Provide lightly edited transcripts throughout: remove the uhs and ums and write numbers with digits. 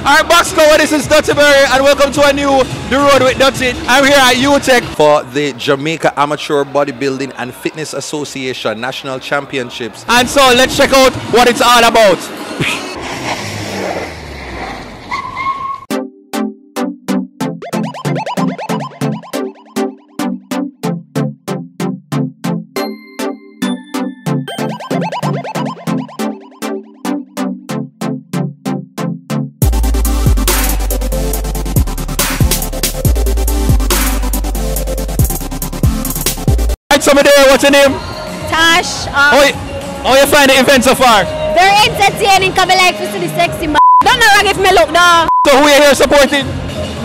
Alright, Boxco, this is Dutty and welcome to a new The Road with Dutty. I'm here at UTech for the Jamaica Amateur Bodybuilding and Fitness Association National Championships. And so let's check out what it's all about. Somebody there, what's your name? Tash. How you find the event so far? Very entertaining, come like to see the sexy man. Don't know if me look though. So who are you here supporting?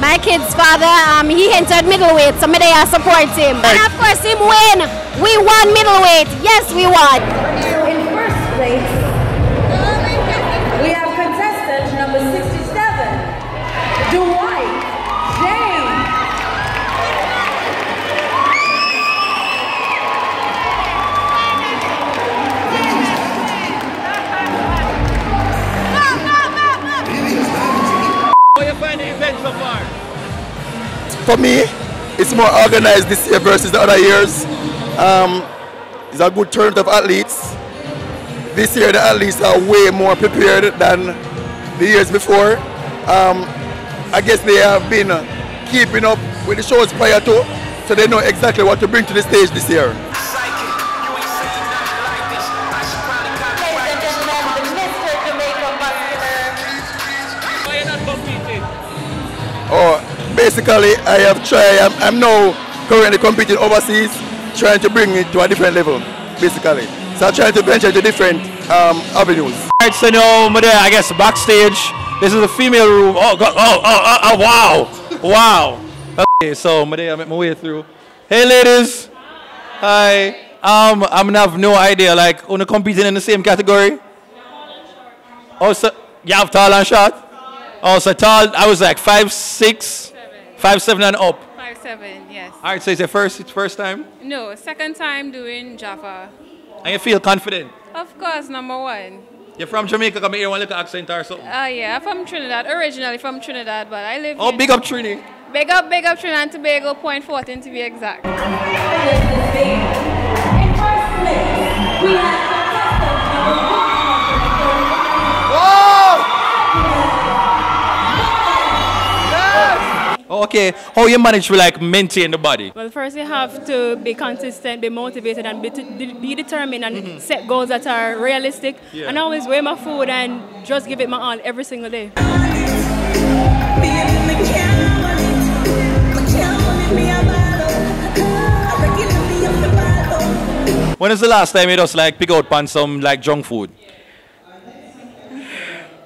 My kid's father, he entered middleweight, so me there support him. And of course him win. We won middleweight. Yes, we won. In first place, we have contestant number 67, Dwight James. How you find the event so far? For me, it's more organized this year versus the other years. It's a good turn of athletes. This year the athletes are way more prepared than the years before. I guess they have been keeping up with the shows prior to, so they know exactly what to bring to the stage this year. Oh, basically, I have tried. I'm now currently competing overseas, trying to bring it to a different level, basically. So I'm trying to venture to different avenues. Alright, so now we're there, I guess, backstage. This is the female room. Oh, God. Oh, wow. Wow. Okay, so I'm there, I make my way through. Hey, ladies. Hi. I'm gonna have no idea, like, who's competing in the same category? Oh, so you have tall and short? Oh, so tall, I was like 5'6", 5'7" and up. 5'7", yes. All right, so it's your first time? No, second time doing JABBFA. And you feel confident? Of course, number one. You're from Jamaica, come here, one little accent or something? Yeah, I'm from Trinidad, originally from Trinidad, but I live Oh, big up Trini. Big up Trinidad and Tobago, Point Fortin to be exact. In first place, we have contestant number 1. Okay, how you manage to like maintain the body? Well, first you have to be consistent, be motivated, and be determined, and set goals that are realistic. Yeah. And always weigh my food and just give it my all every single day. When is the last time you just like pick out on some like junk food?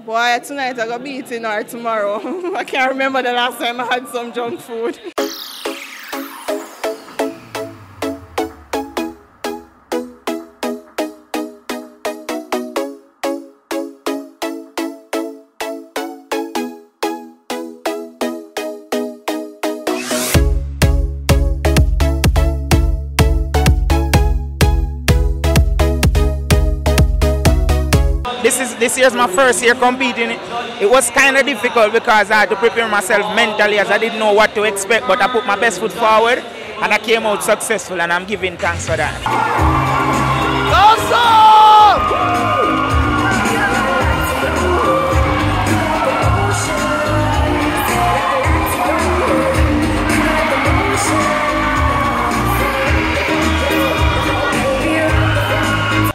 Boy, tonight I got beaten or tomorrow. I can't remember the last time I had some junk food. This year's my first year competing. It was kind of difficult because I had to prepare myself mentally as I didn't know what to expect, but I put my best foot forward and I came out successful, and I'm giving thanks for that.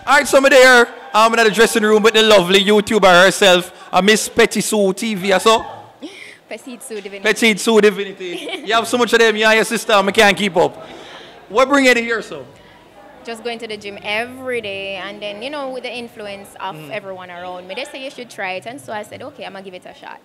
Alright, so I'm there. I'm in the dressing room with the lovely YouTuber herself, Miss Petit Sue TV, so? Petite Sue Divinity. Petite Sue Divinity. You have so much of them, you and your sister, I can't keep up. What bring you here, so? Just going to the gym every day, and then, you know, with the influence of everyone around me, they say you should try it, and so I said, okay, I'm going to give it a shot.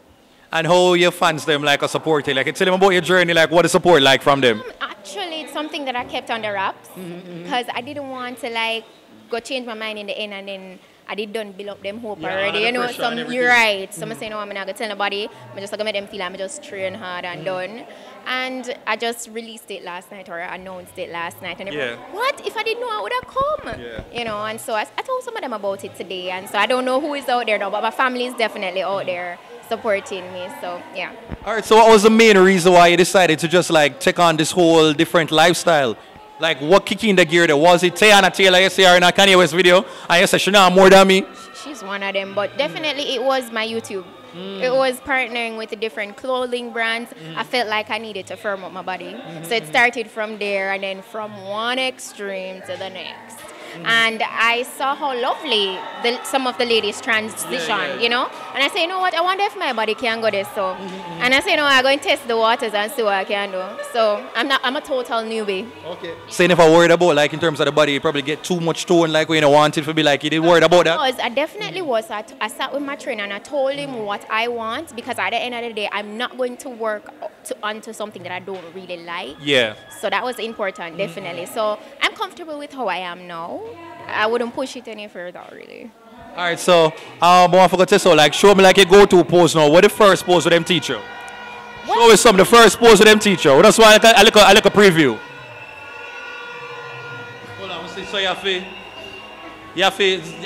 And how your fans them like a support you? Like, tell them about your journey, like what the support like from them? Actually, it's something that I kept on the wraps, because I didn't want to, like, go change my mind in the end, and then I did done build up them hope already. You know, you're right. Some say no, I'm not gonna tell nobody. I'm just gonna make them feel I'm just train hard and done. And I just released it last night, or announced it last night, and everyone, what if I didn't know I would have come? You know, and so I told some of them about it today, and so I don't know who is out there now, but my family is definitely out there supporting me. So yeah. All right, so what was the main reason why you decided to just like take on this whole different lifestyle? Like what kicked in the gear there? Was it Tiana Taylor, you see her in a Kanye West video, and you said she know more than me? She's one of them, but definitely it was my YouTube. It was partnering with the different clothing brands. I felt like I needed to firm up my body. So it started from there, and then from one extreme to the next. And I saw how lovely some of the ladies transition, you know? And I say, you know what, I wonder if my body can go this. So, and I say, no, I'm going to test the waters and see what I can do. So I'm a total newbie. Okay. So you never worried about, like in terms of the body, you probably get too much tone, like when you want it to be like, you didn't worry about that? I definitely was. I sat with my trainer and I told him what I want, because at the end of the day, I'm not going to work onto something that I don't really like. Yeah. So that was important, definitely. So I'm comfortable with how I am now. I wouldn't push it any further, really. All right, so I want to test out, like, show me like a go-to pose now. What the first pose with them teacher? What? Show me some of the first pose with them teacher. That's why I look a preview. Hold on, see, so you have to,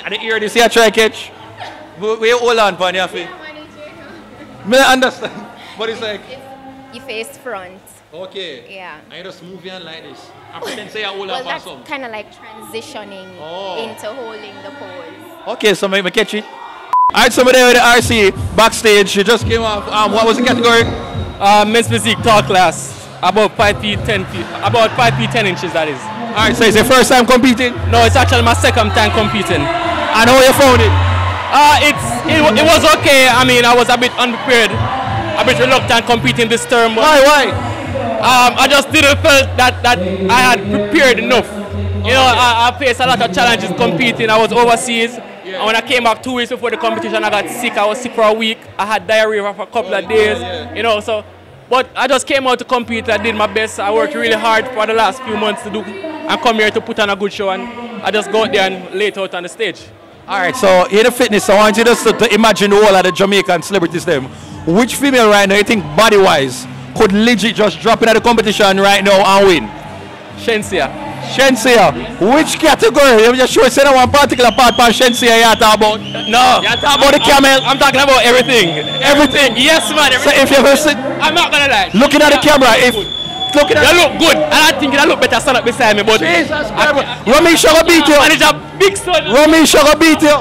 at the ear, this here try catch. Wait, hold on, pan, you have to. I understand, but it's like. You face front. Okay. Yeah. And you just move your hand like this. I pretend say you hold well, on that's some. kind of like transitioning into holding the pose. Okay, so maybe catch it. All right, somebody with the RC backstage. She just came off. What was the category? Men's physique tall class. About 5 feet 10 feet. About 5 feet 10 inches. That is. All right, so it's your first time competing? No, it's actually my second time competing. I know you found it. It was okay. I mean, I was a bit unprepared, a bit reluctant competing this term. Why? I just didn't feel that I had prepared enough. You know, I faced a lot of challenges competing. I was overseas. And when I came back 2 weeks before the competition, I got sick. I was sick for a week. I had diarrhea for a couple of days. You know, so. But I just came out to compete. I did my best. I worked really hard for the last few months to do and come here to put on a good show. And I just go out there and lay it out on the stage. All right, so here the fitness. I want you just to imagine all of the Jamaican celebrities them. Which female right now you think body-wise could legit just drop in at the competition right now and win? Shensia. Which category? You just show say one particular part for Shensia you talk about? No. You talk about the camel? I'm talking about everything. Everything? Yes, man. Everything. So if you ever sit, I'm not gonna lie. looking at the camera, if looking at you look good, and I think you look better stand up beside me, but Jesus Christ. Ramisha go beat you. Manage a big son. Ramisha go beat you.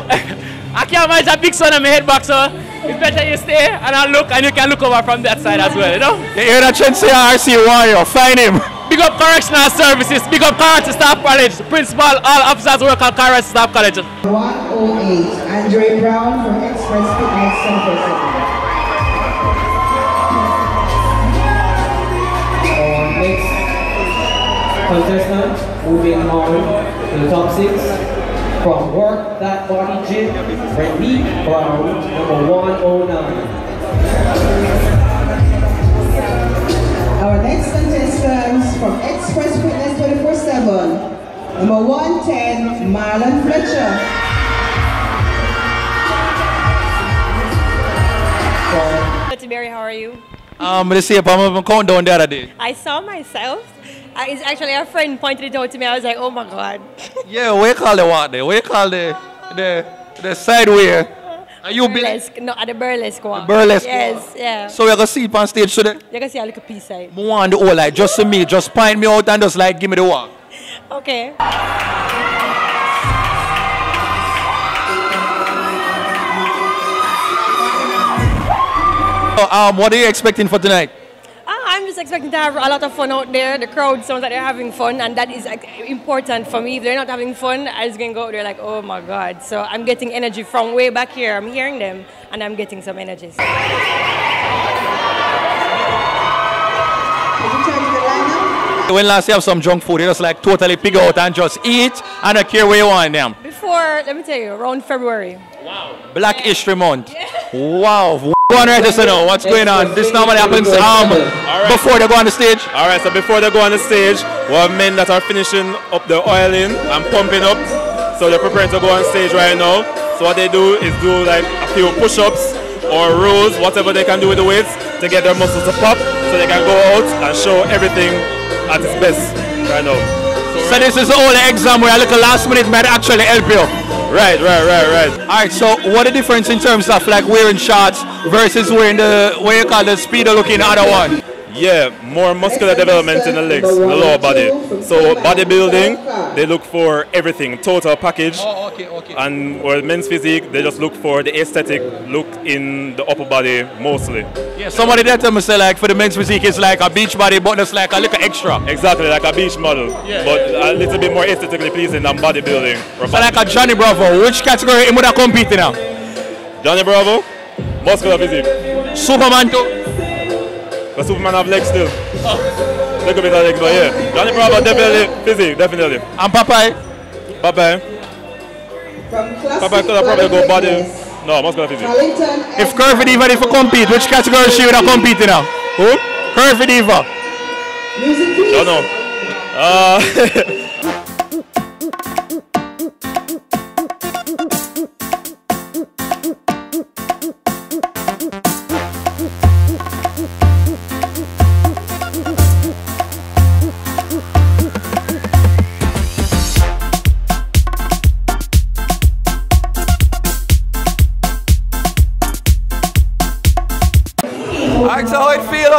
I can't manage a big son on my head back, so it's better you stay and I look, and you can look over from that side as well, you know? You hear that Shensia RC warrior? Find him. Big up Correctional Services, big up Kartel Staff College, Principal, all officers work at Kartel Staff College. 108, Andre Brown from Express Fitness Center. Our next contestant moving on to the top 6 from Work That Body Gym, Meek Brown, number 109. Our next contestants from Express Fitness 24/7, number 110, Marlon Fletcher. Barry, how are you? Let's see if I'm countdown the other day. I saw myself. It's actually a friend pointed it out to me. I was like, oh my God. Yeah, what you call the what there? What you call the side way? Are you burlesque? No, at the burlesque one. The burlesque yes, one? Yeah. So we're going to see it on stage today? You can see a little piece side. I want the whole, like, just to me, just point me out and just like give me the walk. Okay. What are you expecting for tonight? I'm just expecting to have a lot of fun out there. The crowd sounds like they're having fun, and that is important for me. If they're not having fun, I just gonna go out there like, oh my God. So I'm getting energy from way back here. I'm hearing them, and I'm getting some energy. When last you have some junk food, you just like totally pig out and just eat and not care where you want them. Before, let me tell you, around February. Wow. Black History Month. Yeah. Wow. Go on right to know what's going on. This normally happens before they go on the stage. Alright, so before they go on the stage, we have men that are finishing up the oiling and pumping up. So they're preparing to go on stage right now. So what they do is do like a few push-ups or rows, whatever they can do with the weights to get their muscles to pop so they can go out and show everything at its best right now. So this is the only exam where a little last minute might actually help you. Right. All right, so what the difference in terms of like wearing shorts versus wearing the, what you call the speedo looking other one? Yeah, more muscular development in the legs, the lower body. So bodybuilding, they look for everything, total package. Oh, okay. And with men's physique, they just look for the aesthetic look in the upper body mostly. Yeah, somebody that tell me say like for the men's physique it's like a beach body, but it's like a little extra. Exactly, like a beach model, but a little bit more aesthetically pleasing than bodybuilding. So like a Johnny Bravo, which category him would have competed now? Johnny Bravo, muscular physique. Superman too? But Superman have legs still. Little bit of legs, but yeah. Johnny Bravo definitely physique, definitely. And Popeye? Popeye could have probably go body. No, muscular physique. If Curvy Diva if you compete, which category she would have competed now? Who? Curvy Diva. Don't know. Alright, so how it feel? This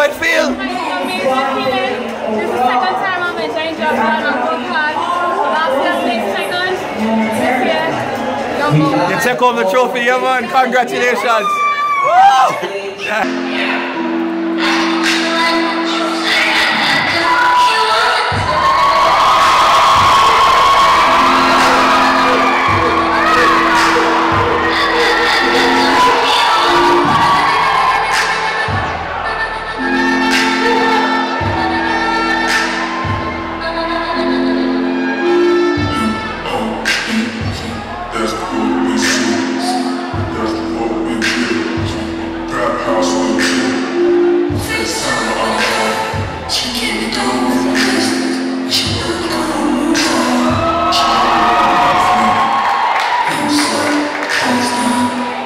is the second time I'm enjoying JABBFA and I'm working hard. Last year I placed second. This year, you take home the trophy, yeah man. Congratulations. Woo! Yeah.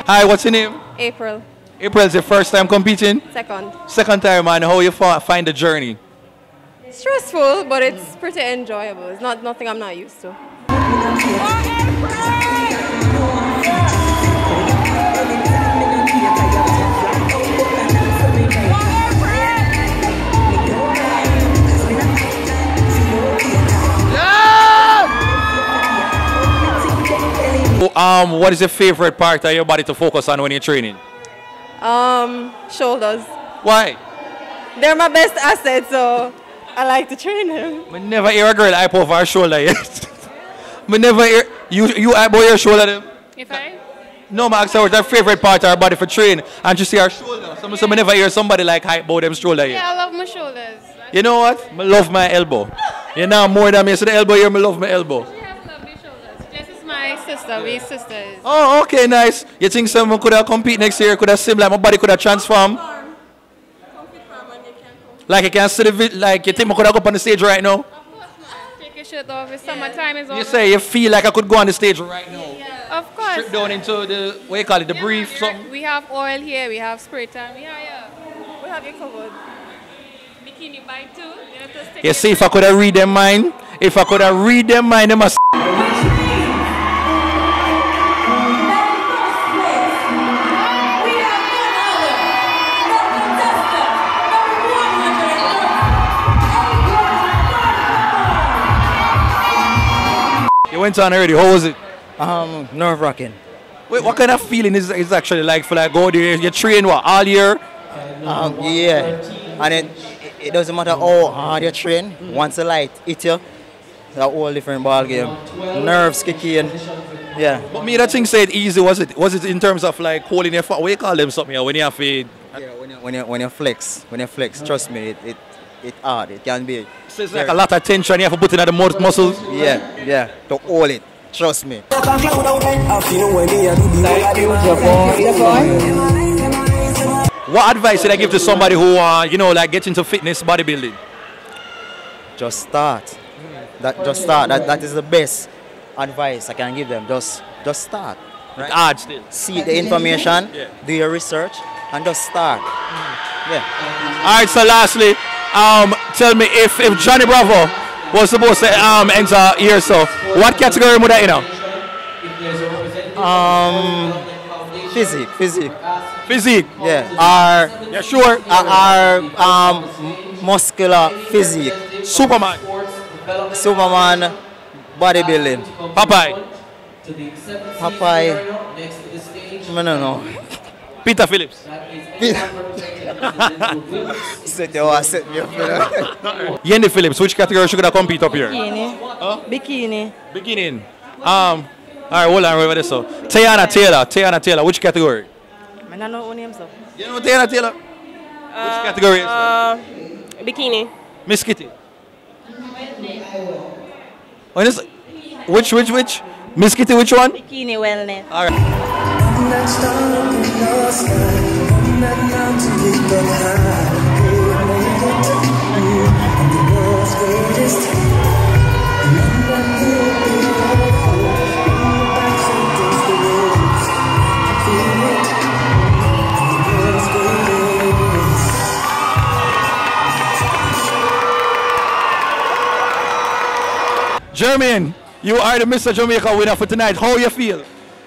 Hi, what's your name? April. April, is your first time competing? Second. Second time, man. How you find the journey? Stressful, but it's pretty enjoyable. It's not nothing I'm not used to. What is your favorite part of your body to focus on when you're training? Shoulders. Why? They're my best asset, so I like to train them. I never hear a girl hype over her shoulder yet. I never hear you hype over your shoulder them. If I? No, my ask her what's her favorite part of her body for training, and she see her shoulder. So I never hear somebody like hype about them shoulder yet. Yeah, I love my shoulders. You know what? I love my elbow. You know more than me. So the elbow here, I love my elbow. My sister, we sisters. Oh, okay, nice. You think someone could have compete next year? Could have similar? My body could have transformed. Like you can see the like you think I could have go up on the stage right now? Take your shirt off. It's summertime is over. You say you feel like I could go on the stage right now? Yeah. Of course. Strip down into the what you call it, the brief something. We have oil here. We have spray tan. Yeah. We have you covered. Bikini by two. You see, if I could have read their mind, if I could have read their mind, they must. You went on already. How was it? Nerve-wracking. Wait, what kind of feeling is actually like for like go there? You train what all year? Yeah, and it doesn't matter how hard you train. Once the light hit you, it's a whole different ball game. Nerves kick in. Yeah. But me, that thing said easy. Was it in terms of like holding your foot? What you call them something? When you have to. Yeah, when you flex, trust me, it hard. It can be. So it's like a lot of tension you have to put in the muscles. Yeah, to hold it. Trust me. What advice did I give to somebody who like gets into fitness bodybuilding? Just start. That is the best advice I can give them. Just start. Right? Hard still. See the information, do your research, and just start. Yeah. All right. So lastly, tell me if Johnny Bravo was supposed to enter here, so what category would I Physique. Physique? Yeah. Yeah, sure. Muscular physique. Superman, bodybuilding. Popeye, I don't know. Peter Phillips. Set me up. Yendi Phillips, which category should I compete up here? Bikini. Huh? Bikini. Beginning. All right, hold on, remember this. So, Tiana Taylor, which category? I don't know what name so. You know Tiana Taylor? Which category is it? Bikini. Miss Kitty. What is it? Which? Miss Kitty, which one? Bikini wellness. All right. Jermaine, you are the Mr. Jamaica winner for tonight. How you feel?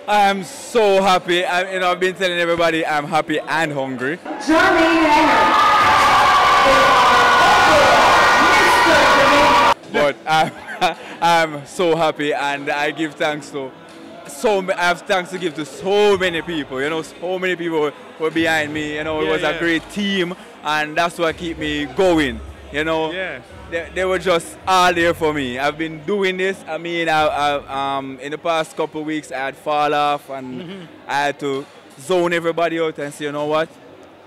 I'm so happy. I've been telling everybody I'm happy and hungry. But I'm so happy, and I give thanks to I have thanks to give to so many people. You know, so many people were behind me. You know, it was a great team, and that's what keep me going. You know. Yeah. They were just all there for me. I've been doing this. I mean, in the past couple of weeks, I had fall off, and I had to zone everybody out and say, you know what,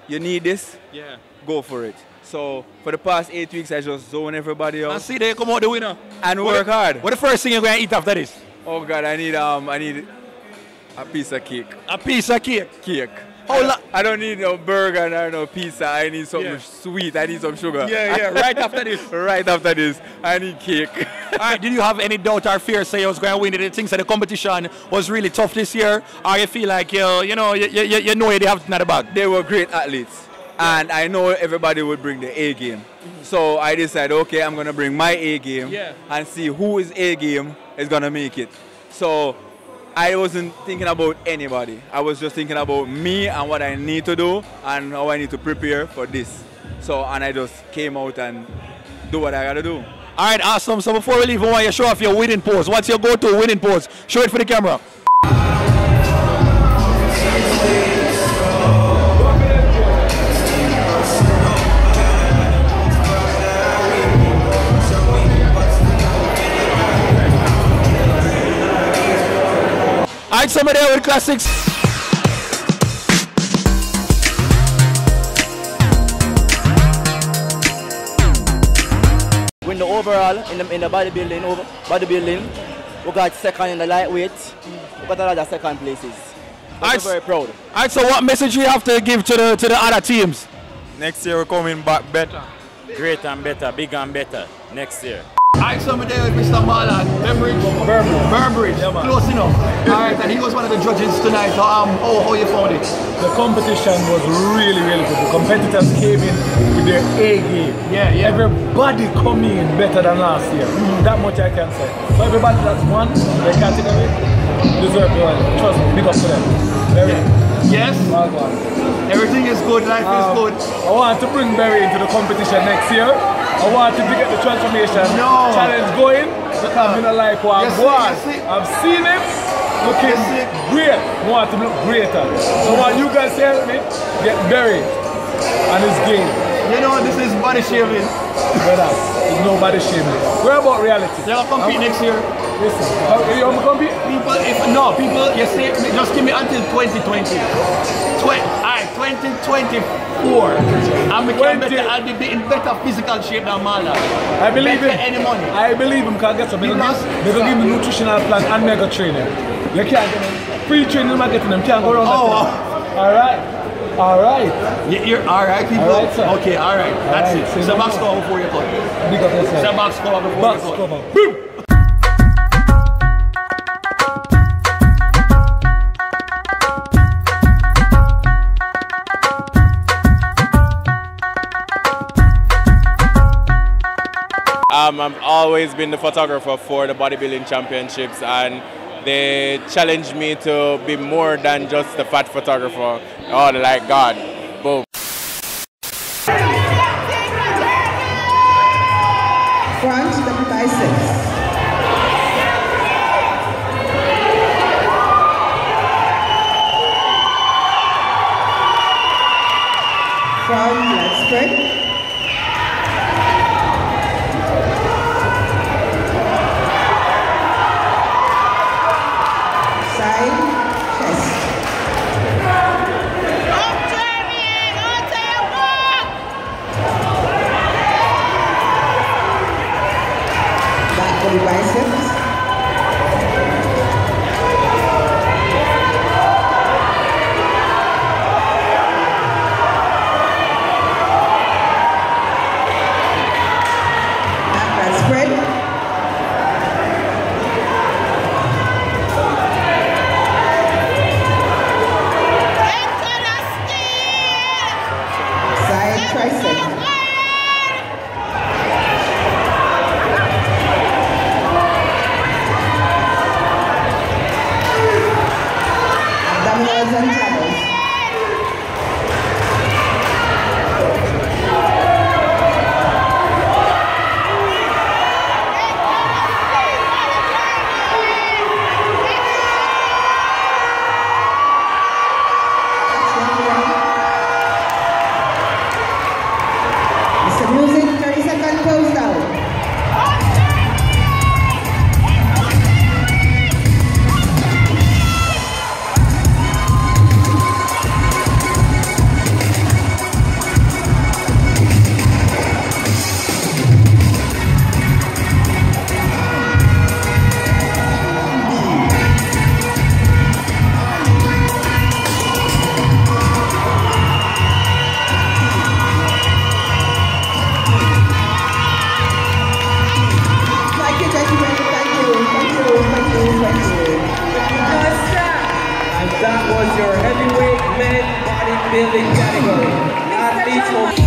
you need this, go for it. So for the past 8 weeks, I just zone everybody out. And see, they come out the winner. And work hard. What the first thing you're going to eat after this? Oh God, I need a piece of cake. A piece of cake? Cake. I don't need no burger or no pizza. I need something sweet. I need some sugar. Yeah, right after this. Right after this, I need cake. All right, did you have any doubt or fear say you was going to win? Did you think that the competition was really tough this year? Or you feel like, you know you have it in the bag? They were great athletes. And I know everybody would bring the A game. So I decided, okay, I'm going to bring my A game and see who is A game is going to make it. So I wasn't thinking about anybody. I was just thinking about me and what I need to do and how I need to prepare for this. So, and I just came out and do what I got to do. All right, awesome. So before we leave, I want you to show off your winning pose. What's your go-to winning pose? Show it for the camera. All right, somebody there with classics. Win the overall in the bodybuilding. We got second in the lightweight. We got a lot of second places. I'm very proud. All right, so what message do you have to give to the other teams? Next year we're coming back better. Greater and better, bigger and better next year. Alright, so I'm there with Mr. Marlon, Burbridge, close enough. Alright, and he was one of the judges tonight. How you found it? The competition was really, really good. The competitors came in with their A game. Yeah. Everybody come in better than last year. That much I can say. So everybody that's won their category deserve the one. Trust me, big up to them. Yes? Everything is good, life is good. I want to bring Barry into the competition next year. I want him to get the transformation challenge going. Because I don't like what I've seen him looking great. I want him to look greater. So what you guys help me get Barry and his game. You know, this is body shaming. Brother, there's no body shaming. We're about reality. You're going to compete next year? Listen, you want to compete? People, you say, just give me until 2020. 2024. And we can better, I'll be in better physical shape than Marlon. I believe him. Any money. I believe him because guess what? They're going to give me nutritional plan and mega training. You can't get them. Free training, I'm getting them. Can't go around Alright. You're alright, people? All right, sir. Okay, alright. That's it. It's a box cover before you cut. Big up yourself. It's a box cover before you cut. Cover. Boom! I've always been the photographer for the bodybuilding championships, and They challenged me to be more than just a fat photographer. Oh, they're like God. Boom. Front double biceps. Front leg spread. Side chest. Back body biceps. Spread. Side tricep. Abdominals and travels. Music, 30-second pose down. And that was your heavyweight men bodybuilding category. Athletes will